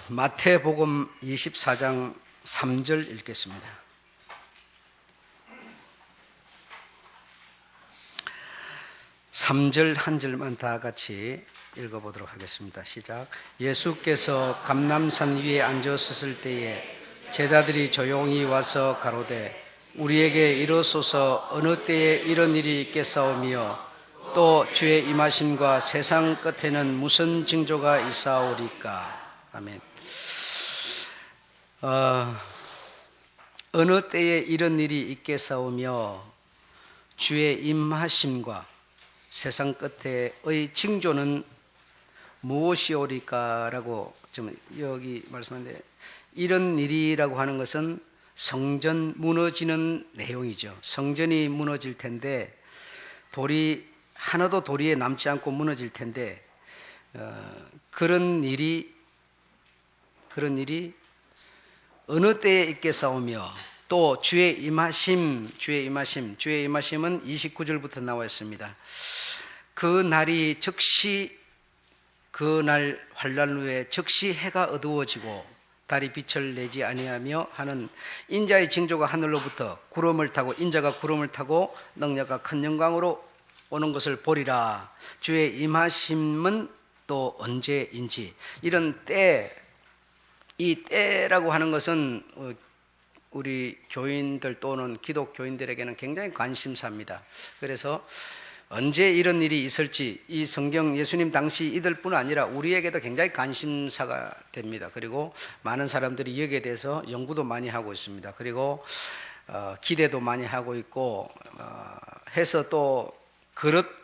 마태복음 24장 3절 읽겠습니다. 한 절만 다 같이 읽어보도록 하겠습니다. 시작. 예수께서 감람산 위에 앉으셨을 때에 제자들이 조용히 와서 가로되 우리에게 이르소서 어느 때에 이런 일이 있겠사오며 또 주의 임하심과 세상 끝에는 무슨 징조가 있사오리까. 아멘. 어느 때에 이런 일이 있겠사오며 주의 임하심과 세상 끝에의 징조는 무엇이오리까? 라고 지금 여기 말씀하는데, 이런 일이라고 하는 것은 성전 무너지는 내용이죠. 성전이 무너질 텐데 하나도 도리에 남지 않고 무너질 텐데 그런 일이 어느 때에 있겠사오며 또 주의 임하심은 29절부터 나와 있습니다. 그 날 환란 후에 즉시 해가 어두워지고 달이 빛을 내지 아니하며 하는 인자의 징조가 하늘로부터 구름을 타고 인자가 구름을 타고 능력과 큰 영광으로 오는 것을 보리라. 주의 임하심은 또 언제인지. 이런 때, 이 때라고 하는 것은 우리 교인들 또는 기독교인들에게는 굉장히 관심사입니다. 그래서 언제 이런 일이 있을지 이 성경 예수님 당시 이들뿐 아니라 우리에게도 굉장히 관심사가 됩니다. 그리고 많은 사람들이 여기에 대해서 연구도 많이 하고 있습니다. 그리고 기대도 많이 하고 있고 해서 또 그릇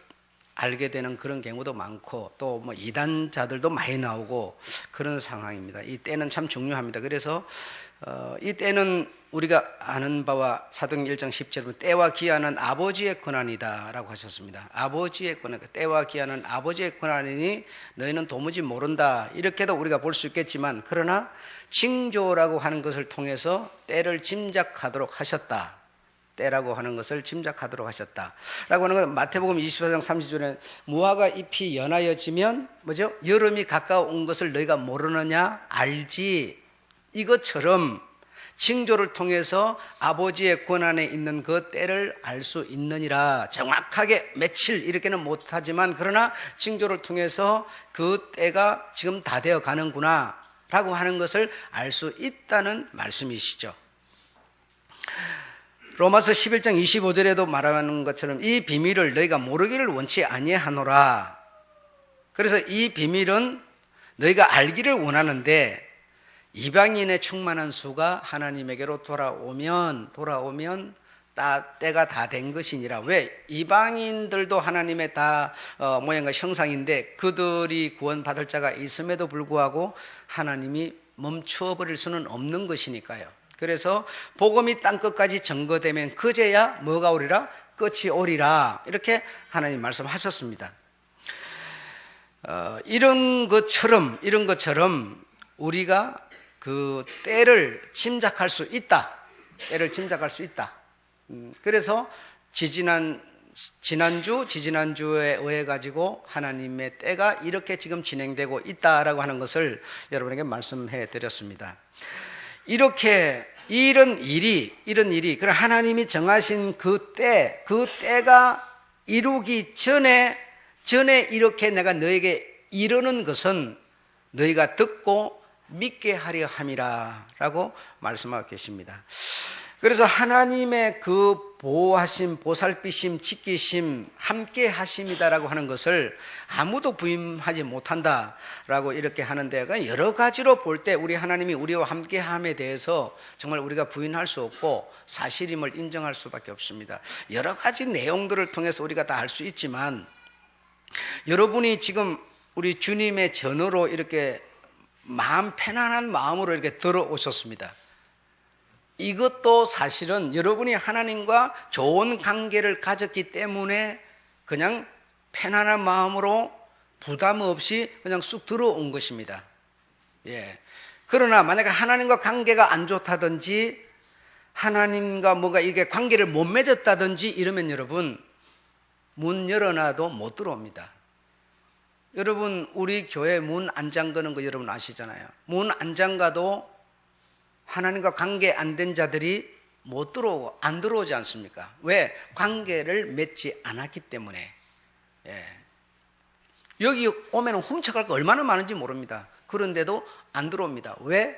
알게 되는 그런 경우도 많고 또 뭐 이단자들도 많이 나오고 그런 상황입니다. 이 때는 참 중요합니다. 그래서 이 때는 우리가 아는 바와 사도행전 1장 10절은 때와 기한은 아버지의 권한이다 라고 하셨습니다. 아버지의 권한, 때와 기한은 아버지의 권한이니 너희는 도무지 모른다, 이렇게도 우리가 볼 수 있겠지만, 그러나 징조라고 하는 것을 통해서 때를 짐작하도록 하셨다, 때라고 하는 것을 짐작하도록 하셨다 라고 하는 건 마태복음 24장 30절에 무화과 잎이 연하여지면 뭐죠? 여름이 가까운 것을 너희가 모르느냐? 알지. 이것처럼 징조를 통해서 아버지의 권한에 있는 그 때를 알 수 있느니라. 정확하게 며칠 이렇게는 못하지만 그러나 징조를 통해서 그 때가 지금 다 되어 가는구나 라고 하는 것을 알 수 있다는 말씀이시죠. 로마서 11장 25절에도 말하는 것처럼 이 비밀을 너희가 모르기를 원치 아니하노라. 그래서 이 비밀은 너희가 알기를 원하는데 이방인의 충만한 수가 하나님에게로 돌아오면 때가 다 된 것이니라. 왜? 이방인들도 하나님의 다 모양과 형상인데 그들이 구원받을 자가 있음에도 불구하고 하나님이 멈추어버릴 수는 없는 것이니까요. 그래서 복음이 땅끝까지 전거되면 그제야 뭐가 오리라? 끝이 오리라. 이렇게 하나님 말씀하셨습니다. 이런 것처럼 우리가 그 때를 짐작할 수 있다. 그래서 지지난주에 의해 가지고 하나님의 때가 이렇게 지금 진행되고 있다라고 하는 것을 여러분에게 말씀해 드렸습니다. 이런 일이, 그럼 하나님이 정하신 그 때가 이루기 전에 이렇게 내가 너에게 이르는 것은 너희가 듣고 믿게 하려 함이라 라고 말씀하고 계십니다. 그래서 하나님의 그 보호하심, 보살피심, 지키심, 함께 하심이다라고 하는 것을 아무도 부인하지 못한다라고 이렇게 하는데, 여러 가지로 볼 때 우리 하나님이 우리와 함께 함에 대해서 정말 우리가 부인할 수 없고 사실임을 인정할 수밖에 없습니다. 여러 가지 내용들을 통해서 우리가 다 알 수 있지만, 여러분이 지금 우리 주님의 전으로 이렇게 편안한 마음으로 이렇게 들어오셨습니다. 이것도 사실은 여러분이 하나님과 좋은 관계를 가졌기 때문에 그냥 편안한 마음으로 부담 없이 그냥 쑥 들어온 것입니다. 그러나 만약에 하나님과 관계가 안 좋다든지 하나님과 뭔가 이게 관계를 못 맺었다든지 이러면 여러분 문 열어놔도 못 들어옵니다. 여러분 우리 교회 문 안 잠그는 거 여러분 아시잖아요. 문 안 잠가도 하나님과 관계 안 된 자들이 못 들어오고 안 들어오지 않습니까? 왜? 관계를 맺지 않았기 때문에. 예. 여기 오면 훔쳐갈 거 얼마나 많은지 모릅니다. 그런데도 안 들어옵니다. 왜?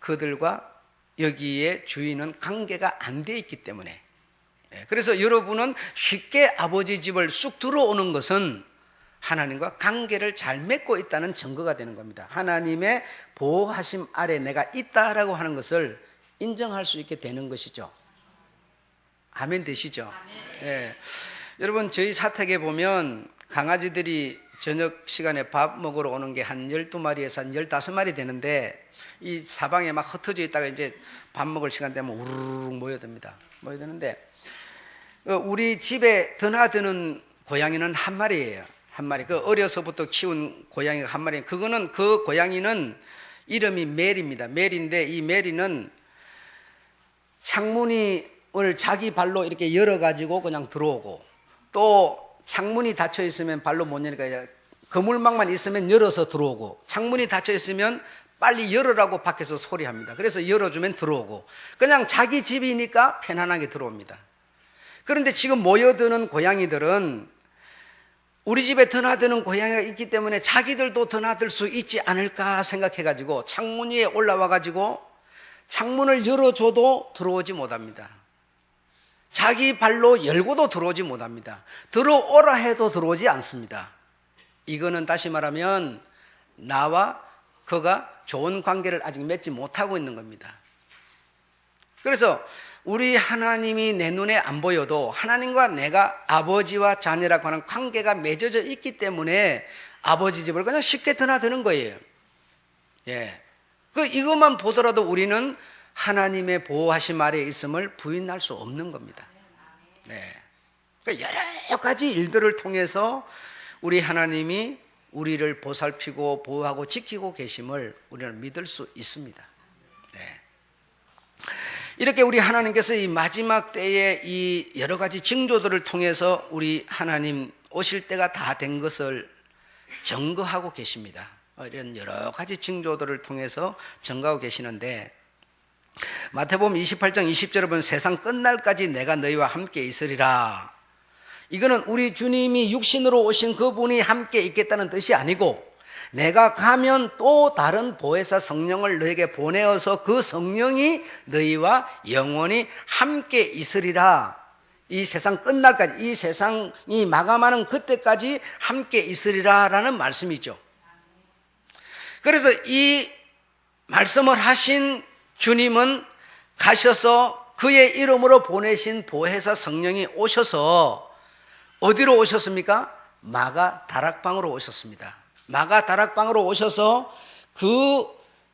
그들과 여기에 주인은 관계가 안 돼 있기 때문에. 예. 그래서 여러분은 쉽게 아버지 집을 쑥 들어오는 것은 하나님과 관계를 잘 맺고 있다는 증거가 되는 겁니다. 하나님의 보호하심 아래 내가 있다라고 하는 것을 인정할 수 있게 되는 것이죠. 아멘 되시죠? 예. 여러분 저희 사택에 보면 강아지들이 저녁 시간에 밥 먹으러 오는 게 한 12마리에서 한 15마리 되는데 이 사방에 막 흩어져 있다가 이제 밥 먹을 시간 되면 우르르 모여듭니다. 모여드는데 우리 집에 드나드는 고양이는 한 마리예요. 한 마리. 그 어려서부터 키운 고양이가 한 마리. 그 고양이는 이름이 멜입니다. 멜인데 이 멜이는 창문을 자기 발로 이렇게 열어가지고 그냥 들어오고 또 창문이 닫혀 있으면 발로 못 여니까 그물망만 있으면 열어서 들어오고 창문이 닫혀 있으면 빨리 열으라고 밖에서 소리합니다. 그래서 열어주면 들어오고 그냥 자기 집이니까 편안하게 들어옵니다. 그런데 지금 모여드는 고양이들은 우리 집에 드나드는 고양이가 있기 때문에 자기들도 드나들 수 있지 않을까 생각해가지고 창문 위에 올라와가지고 창문을 열어줘도 들어오지 못합니다. 자기 발로 열고도 들어오지 못합니다. 들어오라 해도 들어오지 않습니다. 이거는 다시 말하면 나와 그가 좋은 관계를 아직 맺지 못하고 있는 겁니다. 그래서 우리 하나님이 내 눈에 안 보여도 하나님과 내가 아버지와 자녀라고 하는 관계가 맺어져 있기 때문에 아버지 집을 그냥 쉽게 드나드는 거예요. 예. 이것만 보더라도 우리는 하나님의 보호하심 아래에 있음을 부인할 수 없는 겁니다. 네. 그러니까 여러 가지 일들을 통해서 우리 하나님이 우리를 보살피고 보호하고 지키고 계심을 우리는 믿을 수 있습니다. 네. 이렇게 우리 하나님께서 이 마지막 때에 이 여러 가지 징조들을 통해서 우리 하나님 오실 때가 다 된 것을 증거하고 계십니다. 이런 여러 가지 징조들을 통해서 증거하고 계시는데 마태복음 28장 20절에 보면 세상 끝날까지 내가 너희와 함께 있으리라. 이거는 우리 주님이 육신으로 오신 그분이 함께 있겠다는 뜻이 아니고 내가 가면 또 다른 보혜사 성령을 너에게 보내어서 그 성령이 너희와 영원히 함께 있으리라. 이 세상 끝날까지, 이 세상이 마감하는 그때까지 함께 있으리라 라는 말씀이죠. 그래서 이 말씀을 하신 주님은 가셔서 그의 이름으로 보내신 보혜사 성령이 오셔서 어디로 오셨습니까? 마가 다락방으로 오셨습니다. 마가 다락방으로 오셔서 그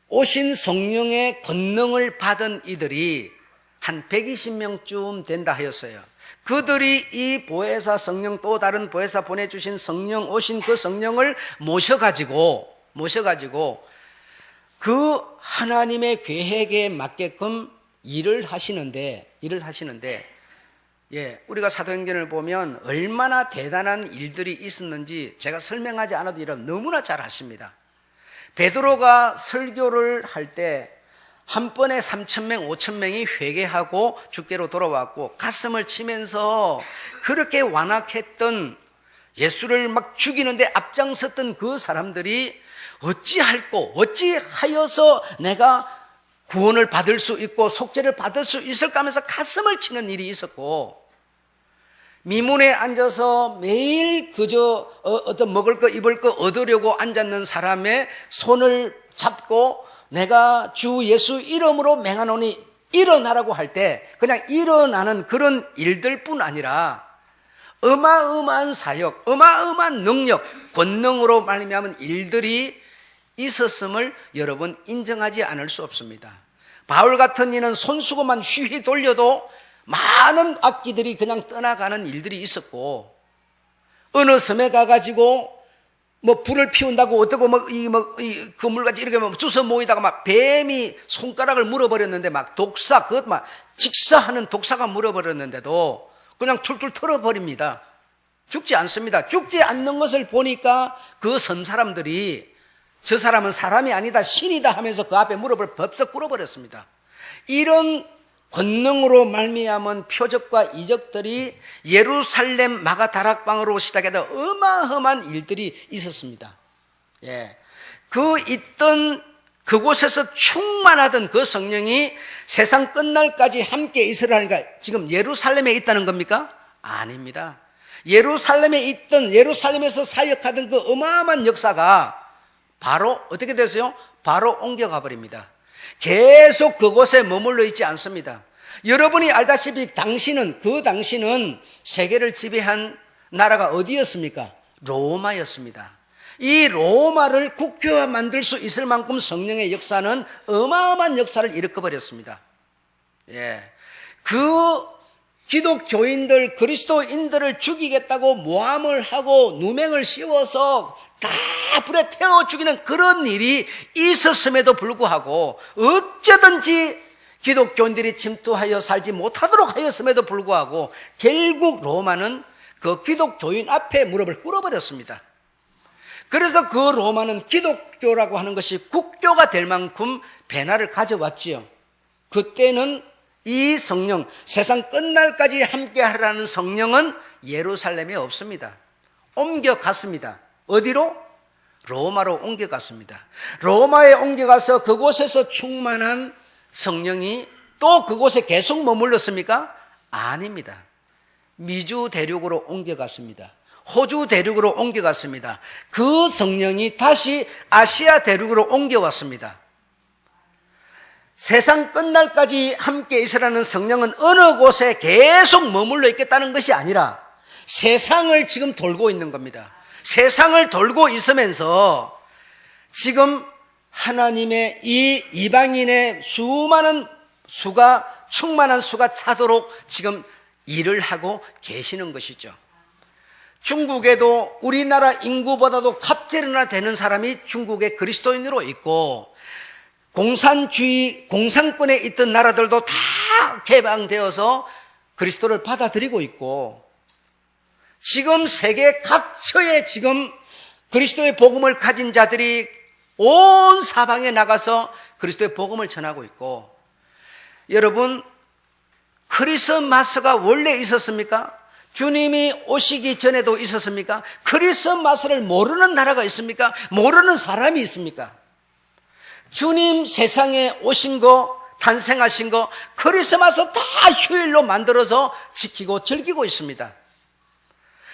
오신 성령의 권능을 받은 이들이 한 120명쯤 된다 하였어요. 그들이 이 보혜사 성령 또 다른 보혜사 보내주신 성령 오신 그 성령을 모셔가지고 그 하나님의 계획에 맞게끔 일을 하시는데 예, 우리가 사도행전을 보면 얼마나 대단한 일들이 있었는지 제가 설명하지 않아도 여러분 너무나 잘 아십니다. 베드로가 설교를 할 때 한 번에 3,000명, 5,000명이 회개하고 주께로 돌아왔고 가슴을 치면서 그렇게 완악했던 예수를 막 죽이는데 앞장섰던 그 사람들이 어찌하여서 내가 구원을 받을 수 있고 속죄를 받을 수 있을까 하면서 가슴을 치는 일이 있었고 미문에 앉아서 매일 그저 어떤 먹을 거 입을 거 얻으려고 앉았는 사람의 손을 잡고 내가 주 예수 이름으로 맹하노니 일어나라고 할 때 그냥 일어나는 그런 일들뿐 아니라 어마어마한 사역, 어마어마한 능력, 권능으로 말미암은 일들이 있었음을 여러분 인정하지 않을 수 없습니다. 바울 같은 이는 손수건만 휘휘 돌려도 많은 악기들이 그냥 떠나가는 일들이 있었고 어느 섬에 가가지고 불을 피운다고 어떻고 이 그물같이 이렇게 주워 모이다가 막 뱀이 손가락을 물어버렸는데 막 독사 그것 막 직사하는 독사가 물어버렸는데도 그냥 툴툴 털어버립니다. 죽지 않습니다. 죽지 않는 것을 보니까 그 섬 사람들이 저 사람은 사람이 아니다, 신이다 하면서 그 앞에 무릎을 벌썩 꿇어버렸습니다. 이런 권능으로 말미암은 표적과 이적들이 예루살렘 마가다락방으로 시작해서 어마어마한 일들이 있었습니다. 예. 그곳에서 충만하던 그 성령이 세상 끝날까지 함께 있으라니까 지금 예루살렘에 있다는 겁니까? 아닙니다. 예루살렘에서 사역하던 그 어마어마한 역사가 바로 어떻게 됐어요? 바로 옮겨가 버립니다. 계속 그곳에 머물러 있지 않습니다. 여러분이 알다시피 그 당시는 세계를 지배한 나라가 어디였습니까? 로마였습니다. 이 로마를 국교화 만들 수 있을 만큼 성령의 역사는 어마어마한 역사를 일으켜버렸습니다. 예. 그 기독교인들, 그리스도인들을 죽이겠다고 모함을 하고 누명을 씌워서 다 불에 태워 죽이는 그런 일이 있었음에도 불구하고 어쩌든지 기독교인들이 침투하여 살지 못하도록 하였음에도 불구하고 결국 로마는 그 기독교인 앞에 무릎을 꿇어버렸습니다. 그래서 그 로마는 기독교라고 하는 것이 국교가 될 만큼 변화를 가져왔지요. 그때는 이 성령, 세상 끝날까지 함께하라는 성령은 예루살렘에 없습니다. 옮겨갔습니다. 어디로? 로마로 옮겨갔습니다. 로마에 옮겨가서 그곳에서 충만한 성령이 또 그곳에 계속 머물렀습니까? 아닙니다. 미주 대륙으로 옮겨갔습니다. 호주 대륙으로 옮겨갔습니다. 그 성령이 다시 아시아 대륙으로 옮겨왔습니다. 세상 끝날까지 함께 있으라는 성령은 어느 곳에 계속 머물러 있겠다는 것이 아니라 세상을 지금 돌고 있는 겁니다. 세상을 돌고 있으면서 지금 하나님의 이 이방인의 충만한 수가 차도록 지금 일을 하고 계시는 것이죠. 중국에도 우리나라 인구보다도 갑절이나 되는 사람이 중국의 그리스도인으로 있고, 공산권에 있던 나라들도 다 개방되어서 그리스도를 받아들이고 있고, 지금 세계 각처에 지금 그리스도의 복음을 가진 자들이 온 사방에 나가서 그리스도의 복음을 전하고 있고, 여러분, 크리스마스가 원래 있었습니까? 주님이 오시기 전에도 있었습니까? 크리스마스를 모르는 나라가 있습니까? 모르는 사람이 있습니까? 주님 세상에 오신 거, 탄생하신 거, 크리스마스 다 휴일로 만들어서 지키고 즐기고 있습니다.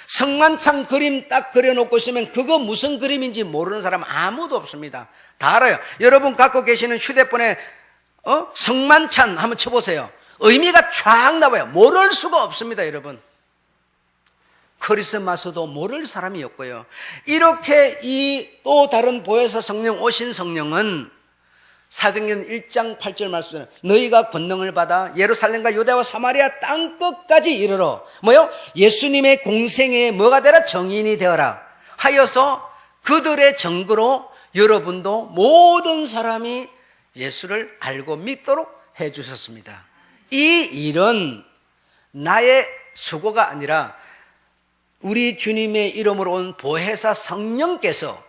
성만찬 그림 딱 그려놓고 있으면 그거 무슨 그림인지 모르는 사람 아무도 없습니다. 다 알아요. 여러분 갖고 계시는 휴대폰에 성만찬 한번 쳐보세요. 의미가 쫙 나와요. 모를 수가 없습니다, 여러분. 크리스마스도 모를 사람이 없고요. 이렇게 이 또 다른 보혜사 성령 오신 성령은 사도행전 1장 8절 말씀에 너희가 권능을 받아 예루살렘과 유대와 사마리아 땅끝까지 이르러 예수님의 공생애에 뭐가 되라? 정인이 되어라 하여서 그들의 증거로 여러분도 모든 사람이 예수를 알고 믿도록 해 주셨습니다. 이 일은 나의 수고가 아니라 우리 주님의 이름으로 온 보혜사 성령께서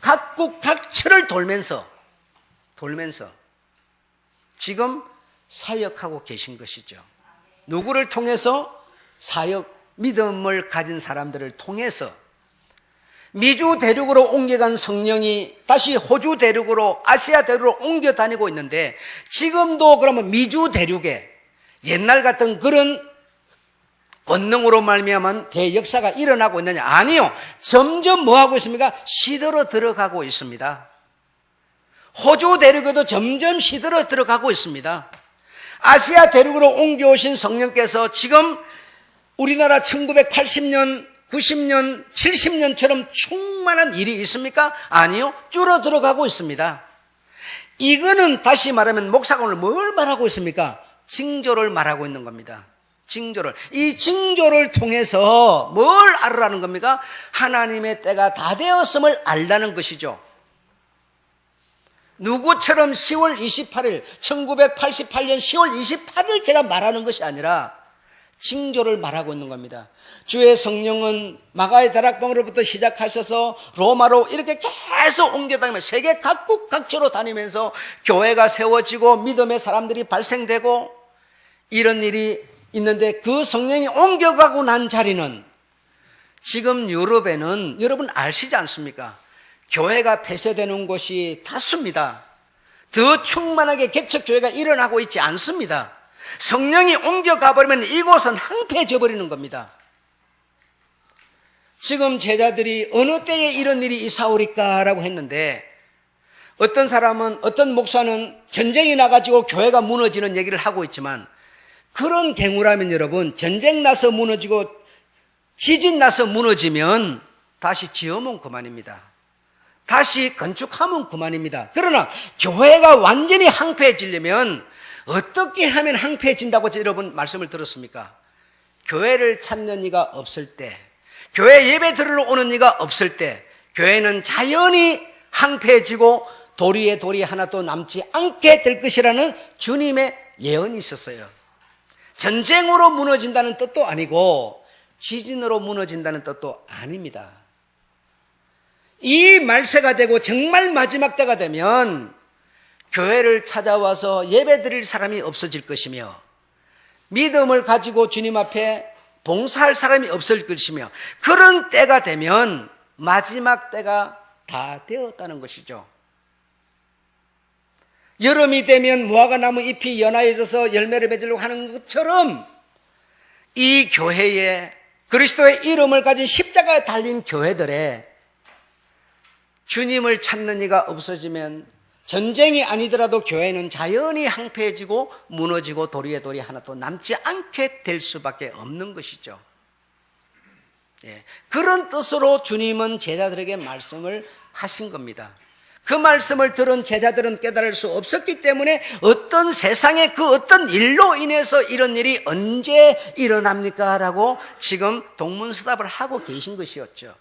각국 각처를 돌면서 지금 사역하고 계신 것이죠. 누구를 통해서? 믿음을 가진 사람들을 통해서 미주 대륙으로 옮겨간 성령이 다시 호주 대륙으로, 아시아 대륙으로 옮겨 다니고 있는데, 지금도 그러면 미주 대륙에 옛날 같은 그런 권능으로 말미암은 대역사가 일어나고 있느냐? 아니요. 점점 뭐하고 있습니까? 시들어 들어가고 있습니다. 호주 대륙에도 점점 시들어 들어가고 있습니다. 아시아 대륙으로 옮겨오신 성령께서 지금 우리나라 1980년, 90년, 70년처럼 충만한 일이 있습니까? 아니요. 줄어들어가고 있습니다. 이거는 다시 말하면 목사가 오늘 뭘 말하고 있습니까? 징조를 말하고 있는 겁니다. 징조를. 이 징조를 통해서 뭘 알으라는 겁니까? 하나님의 때가 다 되었음을 알라는 것이죠. 누구처럼 10월 28일, 1988년 10월 28일 제가 말하는 것이 아니라 징조를 말하고 있는 겁니다. 주의 성령은 마가의 다락방으로부터 시작하셔서 로마로 이렇게 계속 옮겨다니며 세계 각국 각처로 다니면서 교회가 세워지고 믿음의 사람들이 발생되고 이런 일이 있는데, 그 성령이 옮겨가고 난 자리는 지금 유럽에는 여러분 아시지 않습니까? 교회가 폐쇄되는 곳이 다수입니다. 더 충만하게 개척교회가 일어나고 있지 않습니다. 성령이 옮겨가 버리면 이곳은 황폐해져 버리는 겁니다. 지금 제자들이 어느 때에 이런 일이 있사오리까라고 했는데, 어떤 사람은, 어떤 목사는 전쟁이 나가지고 교회가 무너지는 얘기를 하고 있지만, 그런 경우라면 여러분, 전쟁 나서 무너지고 지진 나서 무너지면 다시 지으면 그만입니다. 다시 건축하면 그만입니다. 그러나 교회가 완전히 황폐해지려면 어떻게 하면 황폐해진다고 여러분 말씀을 들었습니까? 교회를 찾는 이가 없을 때, 교회 예배 들으러 오는 이가 없을 때 교회는 자연히 황폐해지고 도리에 돌이 하나도 남지 않게 될 것이라는 주님의 예언이 있었어요. 전쟁으로 무너진다는 뜻도 아니고 지진으로 무너진다는 뜻도 아닙니다. 이 말세가 되고 정말 마지막 때가 되면 교회를 찾아와서 예배 드릴 사람이 없어질 것이며, 믿음을 가지고 주님 앞에 봉사할 사람이 없을 것이며, 그런 때가 되면 마지막 때가 다 되었다는 것이죠. 여름이 되면 무화과나무 잎이 연하여져서 열매를 맺으려고 하는 것처럼 이 교회에 그리스도의 이름을 가진 십자가에 달린 교회들의 주님을 찾는 이가 없어지면 전쟁이 아니더라도 교회는 자연히 황폐해지고 무너지고 도리에 돌이 하나도 남지 않게 될 수밖에 없는 것이죠. 그런 뜻으로 주님은 제자들에게 말씀을 하신 겁니다. 그 말씀을 들은 제자들은 깨달을 수 없었기 때문에 어떤 세상의 그 어떤 일로 인해서 이런 일이 언제 일어납니까? 라고 지금 동문서답을 하고 계신 것이었죠.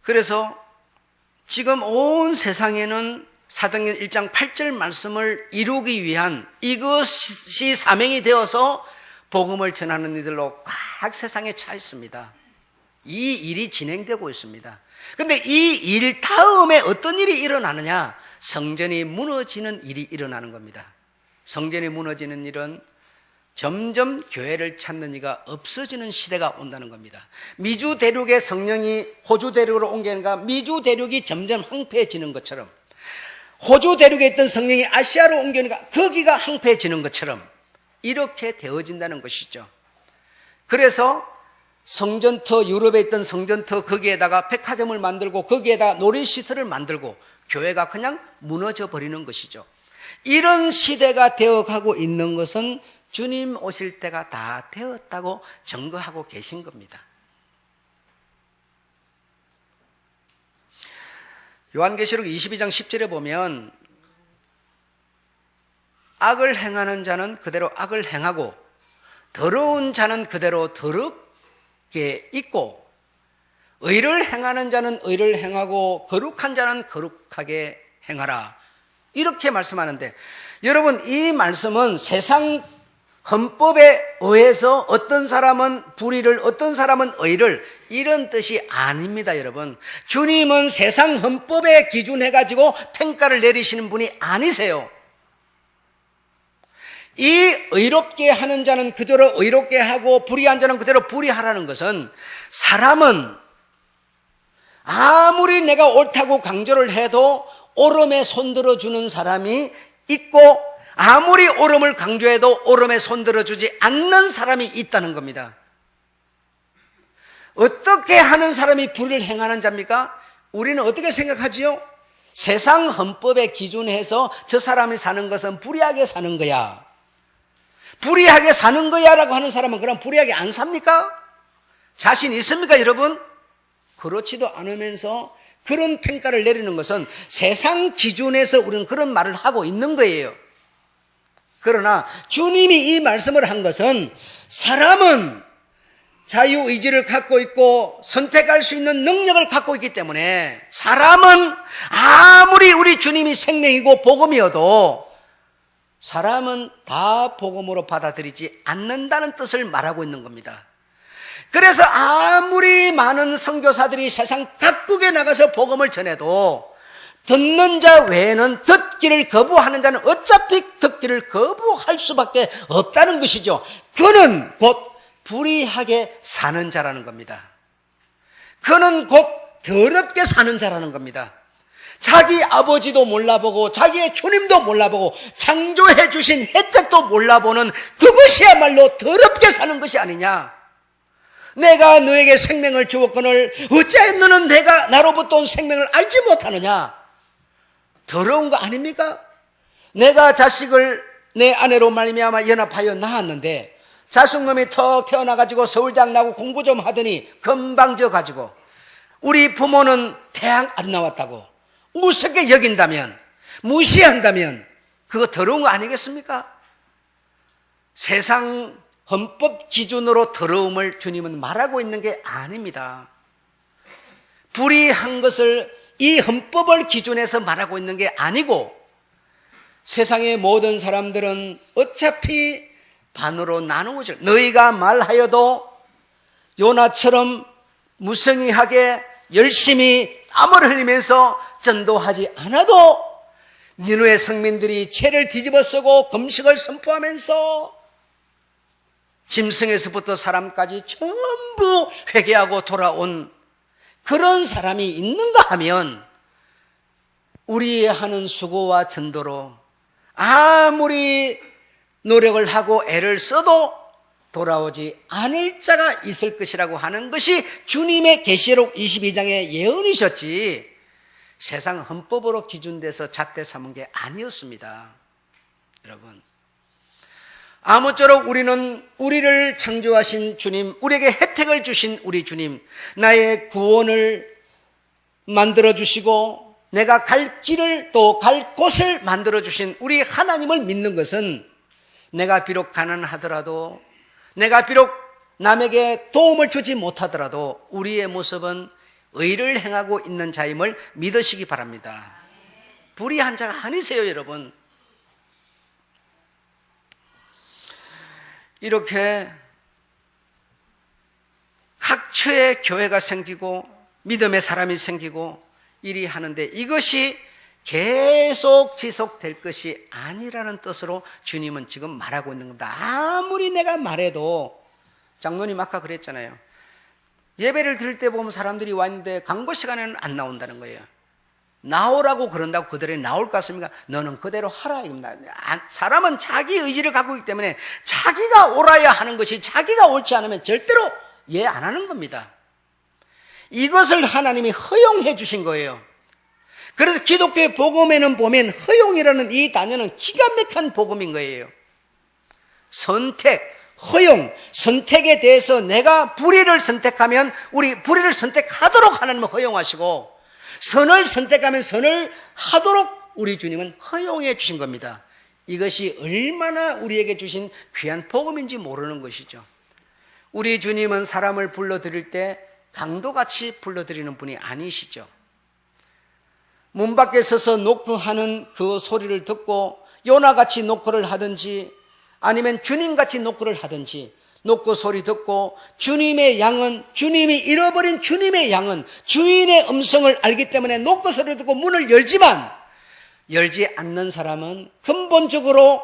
그래서 지금 온 세상에는 사도행전 1장 8절 말씀을 이루기 위한 이것이 사명이 되어서 복음을 전하는 이들로 각 세상에 차 있습니다. 이 일이 진행되고 있습니다. 그런데 이 일 다음에 어떤 일이 일어나느냐? 성전이 무너지는 일이 일어나는 겁니다. 성전이 무너지는 일은 점점 교회를 찾는 이가 없어지는 시대가 온다는 겁니다. 미주 대륙의 성령이 호주 대륙으로 옮겨가니까 미주 대륙이 점점 황폐해지는 것처럼, 호주 대륙에 있던 성령이 아시아로 옮겨가니까 거기가 황폐해지는 것처럼 이렇게 되어진다는 것이죠. 그래서 성전터, 유럽에 있던 성전터 거기에다가 백화점을 만들고 거기에다가 놀이시설을 만들고 교회가 그냥 무너져 버리는 것이죠. 이런 시대가 되어가고 있는 것은 주님 오실 때가 다 되었다고 증거하고 계신 겁니다. 요한계시록 22장 10절에 보면 악을 행하는 자는 그대로 악을 행하고 더러운 자는 그대로 더럽게 있고 의를 행하는 자는 의를 행하고 거룩한 자는 거룩하게 행하라, 이렇게 말씀하는데, 여러분 이 말씀은 세상 헌법에 의해서 어떤 사람은 불의를, 어떤 사람은 의를, 이런 뜻이 아닙니다. 여러분, 주님은 세상 헌법에 기준해가지고 평가를 내리시는 분이 아니세요. 이 의롭게 하는 자는 그대로 의롭게 하고 불의한 자는 그대로 불의하라는 것은, 사람은 아무리 내가 옳다고 강조를 해도 옳음에 손들어주는 사람이 있고, 아무리 옳음을 강조해도 옳음에 손들어주지 않는 사람이 있다는 겁니다. 어떻게 하는 사람이 불의를 행하는 자입니까? 우리는 어떻게 생각하지요? 세상 헌법에 기준해서 저 사람이 사는 것은 불의하게 사는 거야, 불의하게 사는 거야 라고 하는 사람은 그럼 불의하게 안 삽니까? 자신 있습니까 여러분? 그렇지도 않으면서 그런 평가를 내리는 것은 세상 기준에서 우리는 그런 말을 하고 있는 거예요. 그러나 주님이 이 말씀을 한 것은 사람은 자유의지를 갖고 있고 선택할 수 있는 능력을 갖고 있기 때문에, 사람은 아무리 우리 주님이 생명이고 복음이어도 사람은 다 복음으로 받아들이지 않는다는 뜻을 말하고 있는 겁니다. 그래서 아무리 많은 선교사들이 세상 각국에 나가서 복음을 전해도 듣는 자 외에는 듣기를 거부하는 자는 어차피 듣기를 거부할 수밖에 없다는 것이죠. 그는 곧 불의하게 사는 자라는 겁니다. 그는 곧 더럽게 사는 자라는 겁니다. 자기 아버지도 몰라보고 자기의 주님도 몰라보고 창조해 주신 혜택도 몰라보는 그것이야말로 더럽게 사는 것이 아니냐. 내가 너에게 생명을 주었거늘 어찌하여 너는 내가 나로부터 온 생명을 알지 못하느냐. 더러운 거 아닙니까? 내가 자식을 내 아내로 말미암아 연합하여 낳았는데 자식놈이 턱 태어나가지고 서울대학 나고 공부 좀 하더니 금방 져가지고 우리 부모는 대학 안 나왔다고 우습게 여긴다면, 무시한다면 그거 더러운 거 아니겠습니까? 세상 헌법 기준으로 더러움을 주님은 말하고 있는 게 아닙니다. 불의한 것을 이 헌법을 기준해서 말하고 있는 게 아니고 세상의 모든 사람들은 어차피 반으로 나누어져. 너희가 말하여도 요나처럼 무성의하게 열심히 땀을 흘리면서 전도하지 않아도 니느웨 성민들이 채를 뒤집어 쓰고 금식을 선포하면서 짐승에서부터 사람까지 전부 회개하고 돌아온 그런 사람이 있는가 하면 우리의 하는 수고와 전도로 아무리 노력을 하고 애를 써도 돌아오지 않을 자가 있을 것이라고 하는 것이 주님의 계시록 22장의 예언이셨지 세상 헌법으로 기준돼서 잣대 삼은 게 아니었습니다. 여러분, 아무쪼록 우리는 우리를 창조하신 주님, 우리에게 혜택을 주신 우리 주님, 나의 구원을 만들어주시고 내가 갈 길을 또 갈 곳을 만들어주신 우리 하나님을 믿는 것은 내가 비록 가난하더라도 내가 비록 남에게 도움을 주지 못하더라도 우리의 모습은 의를 행하고 있는 자임을 믿으시기 바랍니다. 불의한 자가 아니세요, 여러분. 이렇게 각처에 교회가 생기고 믿음의 사람이 생기고 일이 하는데 이것이 계속 지속될 것이 아니라는 뜻으로 주님은 지금 말하고 있는 겁니다. 아무리 내가 말해도 장로님 아까 그랬잖아요. 예배를 드릴 때 보면 사람들이 왔는데 광고 시간에는 안 나온다는 거예요. 나오라고 그런다고 그대로 나올 것 같습니까? 너는 그대로 하라 입니다. 사람은 자기 의지를 갖고 있기 때문에 자기가 옳아야 하는 것이 자기가 옳지 않으면 절대로 예 안 하는 겁니다. 이것을 하나님이 허용해 주신 거예요. 그래서 기독교의 복음에는 보면 허용이라는 이 단어는 기가 막힌 복음인 거예요. 선택, 허용, 선택에 대해서 내가 불의를 선택하면 우리 불의를 선택하도록 하나님은 허용하시고 선을 선택하면 선을 하도록 우리 주님은 허용해 주신 겁니다. 이것이 얼마나 우리에게 주신 귀한 복음인지 모르는 것이죠. 우리 주님은 사람을 불러드릴 때 강도같이 불러드리는 분이 아니시죠. 문 밖에 서서 노크하는 그 소리를 듣고 요나같이 노크를 하든지 아니면 주님같이 노크를 하든지 노크 소리 듣고 주님의 양은 주님이 잃어버린 주님의 양은 주인의 음성을 알기 때문에 노크 소리 듣고 문을 열지만 열지 않는 사람은 근본적으로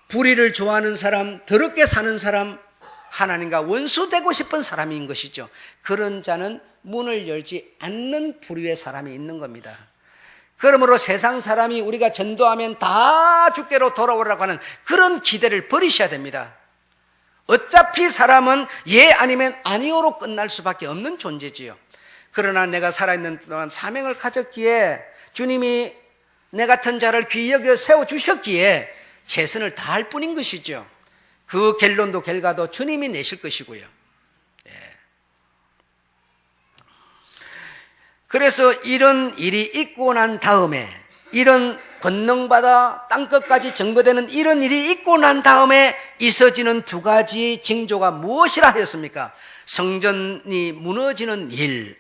불의를 좋아하는 사람, 더럽게 사는 사람, 하나님과 원수되고 싶은 사람인 것이죠. 그런 자는 문을 열지 않는 불의의 사람이 있는 겁니다. 그러므로 세상 사람이 우리가 전도하면 다 주께로 돌아오라고 하는 그런 기대를 버리셔야 됩니다. 어차피 사람은 예 아니면 아니오로 끝날 수밖에 없는 존재지요. 그러나 내가 살아있는 동안 사명을 가졌기에 주님이 내 같은 자를 귀히 여겨 세워주셨기에 최선을 다할 뿐인 것이죠. 그 결론도 결과도 주님이 내실 것이고요. 그래서 이런 일이 있고 난 다음에 이런 권능받아 땅끝까지 증거되는 이런 일이 있고 난 다음에 있어지는 두 가지 징조가 무엇이라 하였습니까? 성전이 무너지는 일.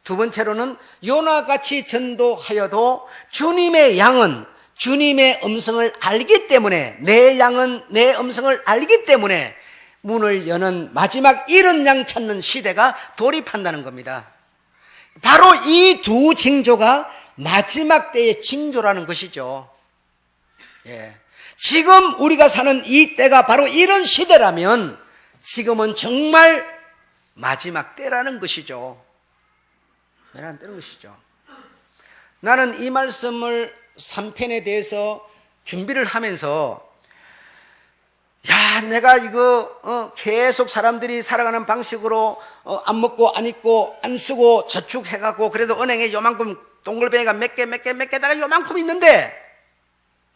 두 번째로는 요나같이 전도하여도 주님의 양은 주님의 음성을 알기 때문에, 내 양은 내 음성을 알기 때문에 문을 여는 마지막 잃은 양 찾는 시대가 돌입한다는 겁니다. 바로 이 두 징조가 마지막 때의 징조라는 것이죠. 예. 지금 우리가 사는 이 때가 바로 이런 시대라면 지금은 정말 마지막 때라는 것이죠. 때라는 것이죠. 나는 이 말씀을 3편에 대해서 준비를 하면서 내가 이거 계속 사람들이 살아가는 방식으로 안 먹고 안 입고 안 쓰고 저축해갖고 그래도 은행에 요만큼 동글뱅이가 몇 개다가 요만큼 있는데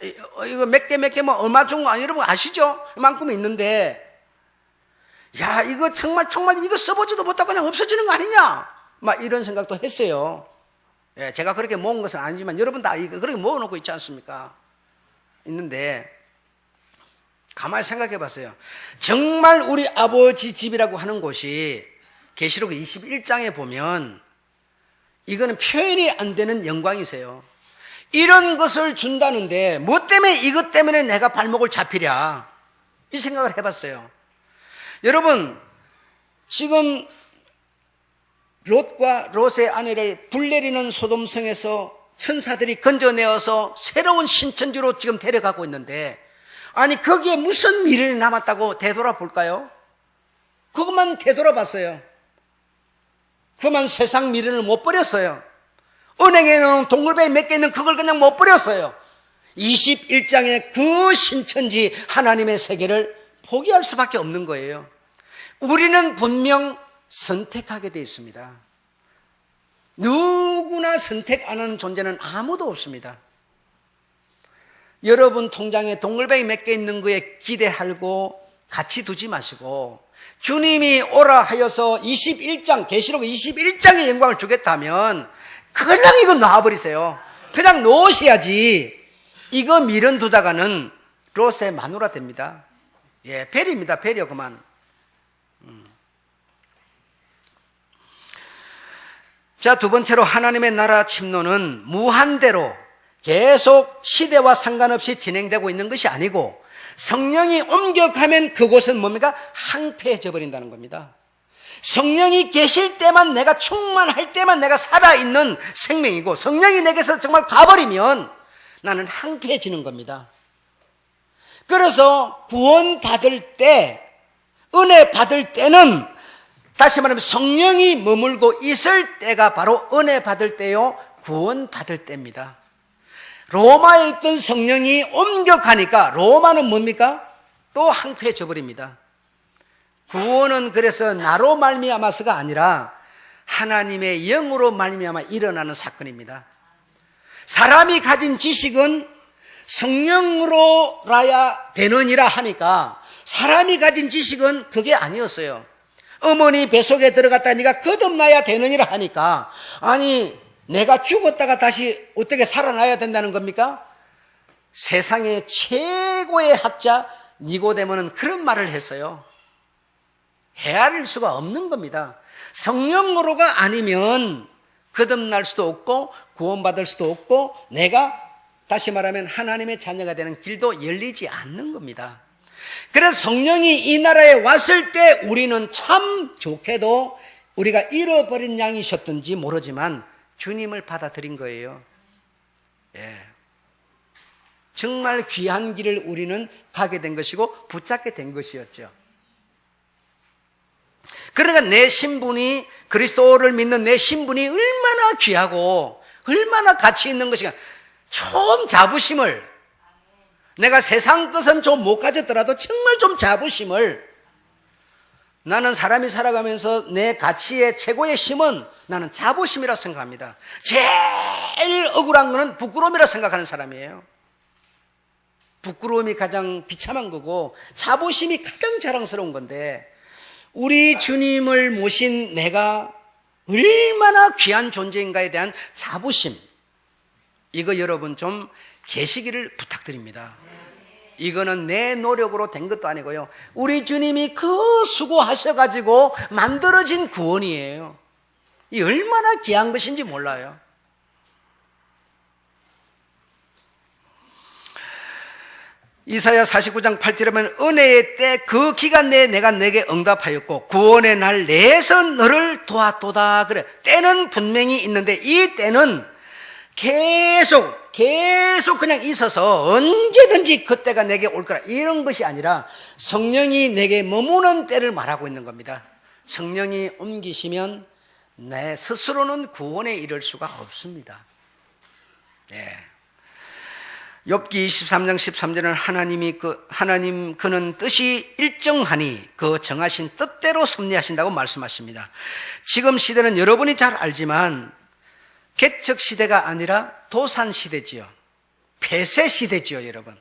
이거 몇 개 뭐 얼마 좋은 거 아니에요? 여러분 아시죠? 요만큼 있는데 이거 정말 이거 써보지도 못하고 그냥 없어지는 거 아니냐? 막 이런 생각도 했어요. 예, 제가 그렇게 모은 것은 아니지만 여러분 다 그렇게 모아놓고 있지 않습니까? 있는데 가만히 생각해 봤어요. 정말 우리 아버지 집이라고 하는 곳이 계시록 21장에 보면 이거는 표현이 안 되는 영광이세요. 이런 것을 준다는데 뭐 때문에 이것 때문에 내가 발목을 잡히랴 이 생각을 해봤어요. 여러분 지금 롯과 롯의 아내를 불 내리는 소돔성에서 천사들이 건져내어서 새로운 신천지로 지금 데려가고 있는데 아니 거기에 무슨 미련이 남았다고 되돌아볼까요? 그것만 되돌아봤어요. 그만 세상 미련을 못 버렸어요. 은행에 넣은 동글뱅이 몇 개 있는 그걸 그냥 못 버렸어요. 21장의 그 신천지 하나님의 세계를 포기할 수밖에 없는 거예요. 우리는 분명 선택하게 되어 있습니다. 누구나 선택 안 하는 존재는 아무도 없습니다. 여러분 통장에 동글뱅이 몇 개 있는 거에 기대하고 같이 두지 마시고 주님이 오라 하여서 21장 계시록 21장의 영광을 주겠다면 그냥 이거 놔버리세요. 그냥 놓으셔야지. 이거 미련 두다가는 롯의 마누라 됩니다. 예, 배려입니다. 배려 그만. 자, 두 번째로 하나님의 나라 침노는 무한대로 계속 시대와 상관없이 진행되고 있는 것이 아니고 성령이 옮겨가면 그곳은 뭡니까? 항폐해져 버린다는 겁니다. 성령이 계실 때만 내가 충만할 때만 내가 살아있는 생명이고 성령이 내게서 정말 가버리면 나는 항폐해지는 겁니다. 그래서 구원 받을 때, 은혜 받을 때는 다시 말하면 성령이 머물고 있을 때가 바로 은혜 받을 때요, 구원 받을 때입니다. 로마에 있던 성령이 옮겨가니까 로마는 뭡니까? 또 항폐해져 버립니다. 구원은 그래서 나로 말미암아서가 아니라 하나님의 영으로 말미암아 일어나는 사건입니다. 사람이 가진 지식은 성령으로라야 되느니라 하니까 사람이 가진 지식은 그게 아니었어요. 어머니 뱃속에 들어갔다니까 거듭나야 되느니라 하니까 아니 내가 죽었다가 다시 어떻게 살아나야 된다는 겁니까? 세상의 최고의 학자 니고데모는 그런 말을 했어요. 헤아릴 수가 없는 겁니다. 성령으로가 아니면 거듭날 수도 없고 구원받을 수도 없고 내가 다시 말하면 하나님의 자녀가 되는 길도 열리지 않는 겁니다. 그래서 성령이 이 나라에 왔을 때 우리는 참 좋게도 우리가 잃어버린 양이셨던지 모르지만 주님을 받아들인 거예요. 예. 정말 귀한 길을 우리는 가게 된 것이고 붙잡게 된 것이었죠. 그러니까 내 신분이 그리스도를 믿는 내 신분이 얼마나 귀하고 얼마나 가치 있는 것인가. 좀 자부심을 내가 세상 것은 좀 못 가졌더라도 정말 좀 자부심을 나는 사람이 살아가면서 내 가치의 최고의 힘은 나는 자부심이라 생각합니다. 제일 억울한 거는 부끄러움이라 생각하는 사람이에요. 부끄러움이 가장 비참한 거고 자부심이 가장 자랑스러운 건데 우리 주님을 모신 내가 얼마나 귀한 존재인가에 대한 자부심 이거 여러분 좀 계시기를 부탁드립니다. 이거는 내 노력으로 된 것도 아니고요. 우리 주님이 그 수고하셔가지고 만들어진 구원이에요. 이 얼마나 귀한 것인지 몰라요. 이사야 49장 8절에 보면 은혜의 때 그 기간 내에 내가 내게 응답하였고 구원의 날 내에서 너를 도왔도다. 그래. 때는 분명히 있는데 이 때는 계속 그냥 있어서 언제든지 그때가 내게 올 거라 이런 것이 아니라 성령이 내게 머무는 때를 말하고 있는 겁니다. 성령이 옮기시면 내 스스로는 구원에 이를 수가 없습니다. 네. 욥기 23장 13절은 하나님 그는 뜻이 일정하니 그 정하신 뜻대로 섭리하신다고 말씀하십니다. 지금 시대는 여러분이 잘 알지만 개척 시대가 아니라 도산 시대지요. 폐쇄 시대지요, 여러분.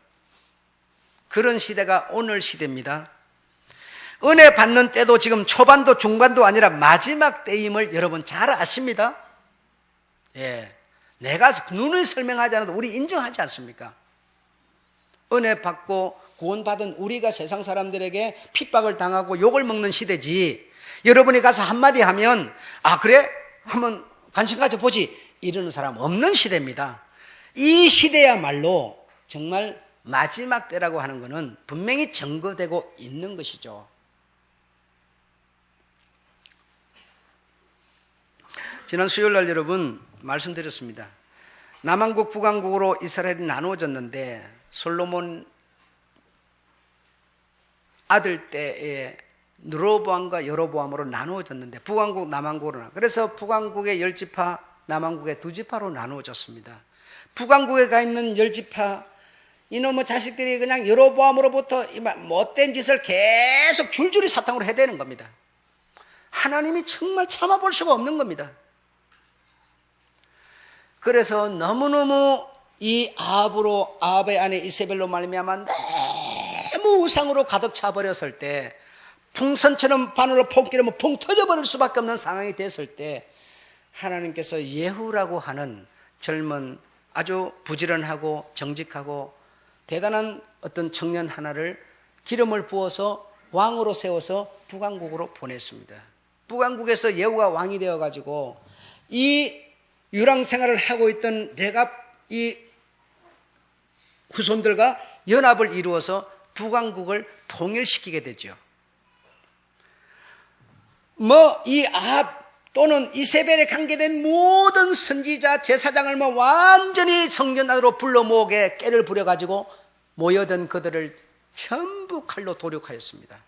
그런 시대가 오늘 시대입니다. 은혜 받는 때도 지금 초반도 중반도 아니라 마지막 때임을 여러분 잘 아십니다. 예. 내가 눈을 설명하지 않아도 우리 인정하지 않습니까? 은혜 받고 구원받은 우리가 세상 사람들에게 핍박을 당하고 욕을 먹는 시대지, 여러분이 가서 한마디 하면 아 그래? 한번 관심 가져보지 이러는 사람 없는 시대입니다. 이 시대야말로 정말 마지막 때라고 하는 것은 분명히 증거되고 있는 것이죠. 지난 수요일날 여러분 말씀드렸습니다. 남한국 북한국으로 이스라엘이 나누어졌는데 솔로몬 아들 때에 느로보암과 여로보암으로 나누어졌는데 북한국 남한국으로, 그래서 북한국의 10지파 남한국의 2지파로 나누어졌습니다. 북한국에 가 있는 10지파 이놈의 자식들이 그냥 여로보암으로부터 못된 짓을 계속 줄줄이 사탕으로 해대는 겁니다. 하나님이 정말 참아볼 수가 없는 겁니다. 그래서 너무너무 이 아합의 아내 이세벨로 말미암아 너무 우상으로 가득 차버렸을 때, 풍선처럼 바늘로 폼기르면 퐁 터져버릴 수밖에 없는 상황이 됐을 때 하나님께서 예후라고 하는 젊은 아주 부지런하고 정직하고 대단한 어떤 청년 하나를 기름을 부어서 왕으로 세워서 북왕국으로 보냈습니다. 북왕국에서 예후가 왕이 되어가지고 이 유랑 생활을 하고 있던 레갑 이 후손들과 연합을 이루어서 북왕국을 통일시키게 되죠. 이 아합 또는 이세벨에 관계된 모든 선지자 제사장을 완전히 성전 안으로 불러 모으게 깨를 부려가지고 모여든 그들을 전부 칼로 도륙하였습니다.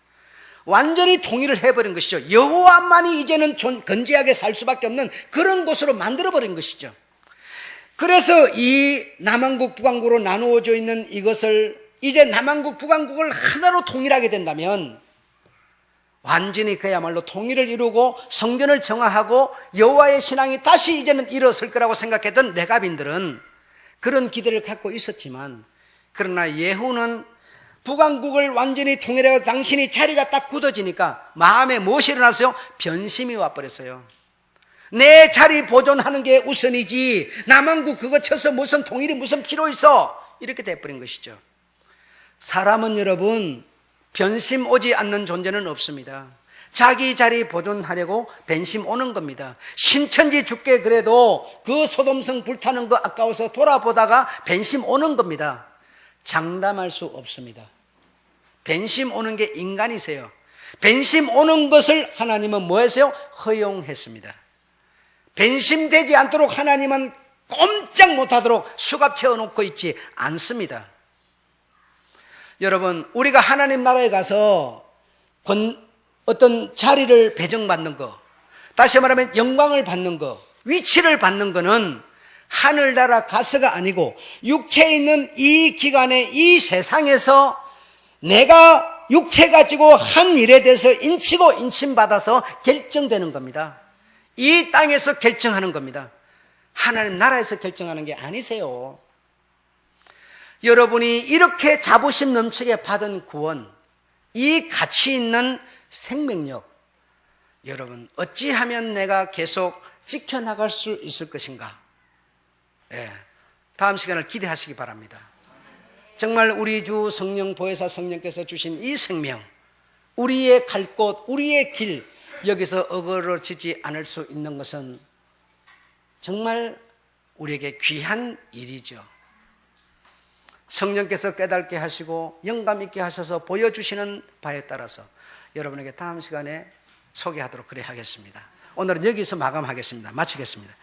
완전히 통일을 해버린 것이죠. 여호와만이 이제는 건재하게 살 수밖에 없는 그런 곳으로 만들어버린 것이죠. 그래서 이 남한국 북한국으로 나누어져 있는 이것을 이제 남한국 북한국을 하나로 통일하게 된다면 완전히 그야말로 통일을 이루고 성전을 정화하고 여호와의 신앙이 다시 이제는 일어설 거라고 생각했던 레갑인들은 그런 기대를 갖고 있었지만, 그러나 예후는 북왕국을 완전히 통일하고 당신이 자리가 딱 굳어지니까 마음에 무엇이 일어났어요? 변심이 와버렸어요. 내 자리 보존하는 게 우선이지 남한국 그거 쳐서 무슨 통일이 무슨 필요 있어, 이렇게 돼버린 것이죠. 사람은 여러분 변심 오지 않는 존재는 없습니다. 자기 자리 보존하려고 변심 오는 겁니다. 신천지 죽게 그래도 그 소돔성 불타는 거 아까워서 돌아보다가 변심 오는 겁니다. 장담할 수 없습니다. 변심 오는 게 인간이세요. 변심 오는 것을 하나님은 뭐 했어요? 허용했습니다. 변심되지 않도록 하나님은 꼼짝 못하도록 수갑 채워놓고 있지 않습니다. 여러분, 우리가 하나님 나라에 가서 어떤 자리를 배정받는 거, 다시 말하면 영광을 받는 거, 위치를 받는 거는 하늘나라 가서가 아니고 육체에 있는 이 기간에 이 세상에서 내가 육체 가지고 한 일에 대해서 인치고 인침받아서 결정되는 겁니다. 이 땅에서 결정하는 겁니다. 하나님 나라에서 결정하는 게 아니세요. 여러분이 이렇게 자부심 넘치게 받은 구원, 이 가치 있는 생명력, 여러분 어찌하면 내가 계속 지켜나갈 수 있을 것인가? 다음 시간을 기대하시기 바랍니다. 정말 우리 주 성령 보혜사 성령께서 주신 이 생명, 우리의 갈 곳, 우리의 길, 여기서 어그러지지 않을 수 있는 것은 정말 우리에게 귀한 일이죠. 성령께서 깨닫게 하시고 영감 있게 하셔서 보여주시는 바에 따라서 여러분에게 다음 시간에 소개하도록 그래 하겠습니다. 오늘은 여기서 마감하겠습니다. 마치겠습니다.